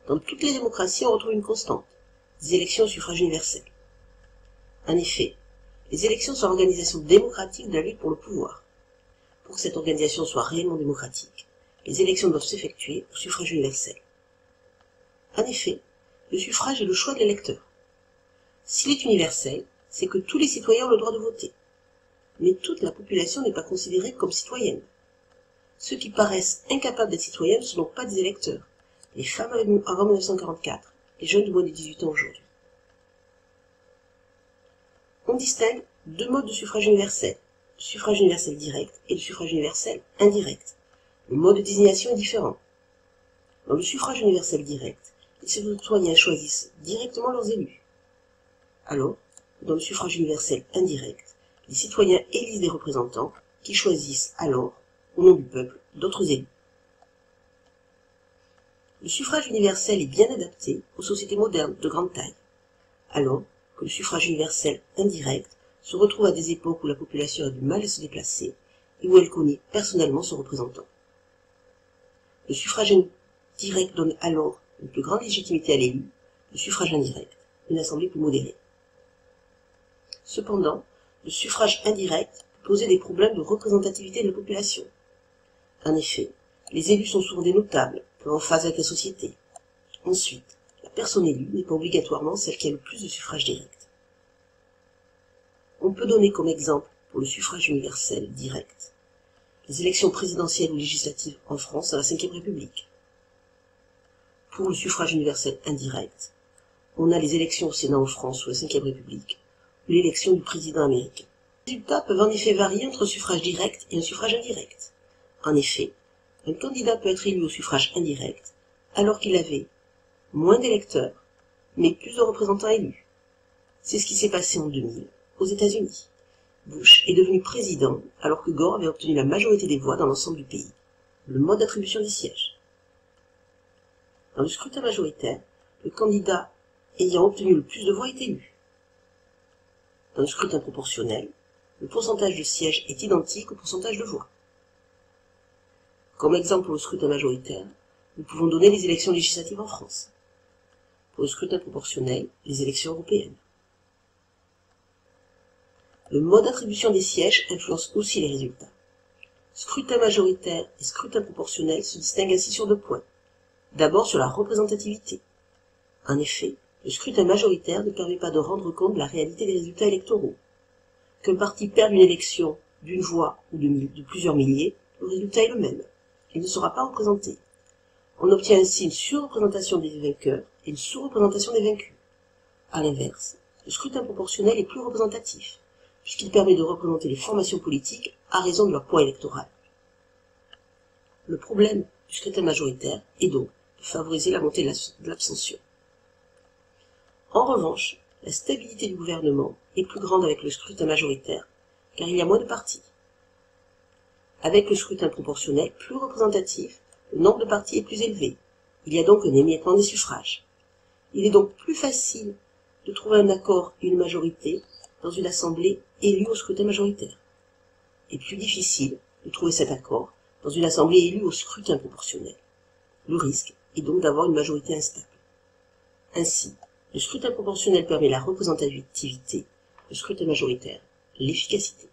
Dans toutes les démocraties, on retrouve une constante, des élections au suffrage universel. En effet, les élections sont l'organisation démocratique de la lutte pour le pouvoir. Pour que cette organisation soit réellement démocratique, les élections doivent s'effectuer au suffrage universel. En effet, le suffrage est le choix de l'électeur. S'il est universel, c'est que tous les citoyens ont le droit de voter. Mais toute la population n'est pas considérée comme citoyenne. Ceux qui paraissent incapables d'être citoyens ne sont donc pas des électeurs, les femmes avant 1944, les jeunes de moins de 18 ans aujourd'hui. On distingue deux modes de suffrage universel, le suffrage universel direct et le suffrage universel indirect. Le mode de désignation est différent. Dans le suffrage universel direct, les citoyens choisissent directement leurs élus. Alors, dans le suffrage universel indirect, les citoyens élisent des représentants qui choisissent alors, au nom du peuple, d'autres élus. Le suffrage universel est bien adapté aux sociétés modernes de grande taille, alors que le suffrage universel indirect se retrouve à des époques où la population a du mal à se déplacer et où elle connaît personnellement son représentant. Le suffrage direct donne alors une plus grande légitimité à l'élu, le suffrage indirect, une assemblée plus modérée. Cependant, le suffrage indirect peut poser des problèmes de représentativité de la population. En effet, les élus sont souvent des notables, peu en phase avec la société. Ensuite, la personne élue n'est pas obligatoirement celle qui a le plus de suffrages directs. On peut donner comme exemple, pour le suffrage universel direct, les élections présidentielles ou législatives en France à la Ve République. Pour le suffrage universel indirect, on a les élections au Sénat en France sous la Ve République, ou l'élection du président américain. Les résultats peuvent en effet varier entre un suffrage direct et un suffrage indirect. En effet, un candidat peut être élu au suffrage indirect alors qu'il avait moins d'électeurs, mais plus de représentants élus. C'est ce qui s'est passé en 2000 aux États-Unis. Bush est devenu président alors que Gore avait obtenu la majorité des voix dans l'ensemble du pays. Le mode d'attribution des sièges. Dans le scrutin majoritaire, le candidat ayant obtenu le plus de voix est élu. Dans le scrutin proportionnel, le pourcentage de sièges est identique au pourcentage de voix. Comme exemple pour le scrutin majoritaire, nous pouvons donner les élections législatives en France. Pour le scrutin proportionnel, les élections européennes. Le mode d'attribution des sièges influence aussi les résultats. Scrutin majoritaire et scrutin proportionnel se distinguent ainsi sur deux points. D'abord sur la représentativité. En effet, le scrutin majoritaire ne permet pas de rendre compte de la réalité des résultats électoraux. Qu'un parti perde une élection d'une voix ou de plusieurs milliers, le résultat est le même. Il ne sera pas représenté. On obtient ainsi une surreprésentation des vainqueurs et une sous-représentation des vaincus. À l'inverse, le scrutin proportionnel est plus représentatif, puisqu'il permet de représenter les formations politiques à raison de leur poids électoral. Le problème du scrutin majoritaire est donc de favoriser la montée de l'abstention. En revanche, la stabilité du gouvernement est plus grande avec le scrutin majoritaire, car il y a moins de partis. Avec le scrutin proportionnel plus représentatif, le nombre de partis est plus élevé. Il y a donc un émiettement des suffrages. Il est donc plus facile de trouver un accord et une majorité dans une assemblée élue au scrutin majoritaire, et plus difficile de trouver cet accord dans une assemblée élue au scrutin proportionnel. Le risque est donc d'avoir une majorité instable. Ainsi, le scrutin proportionnel permet la représentativité, le scrutin majoritaire, l'efficacité.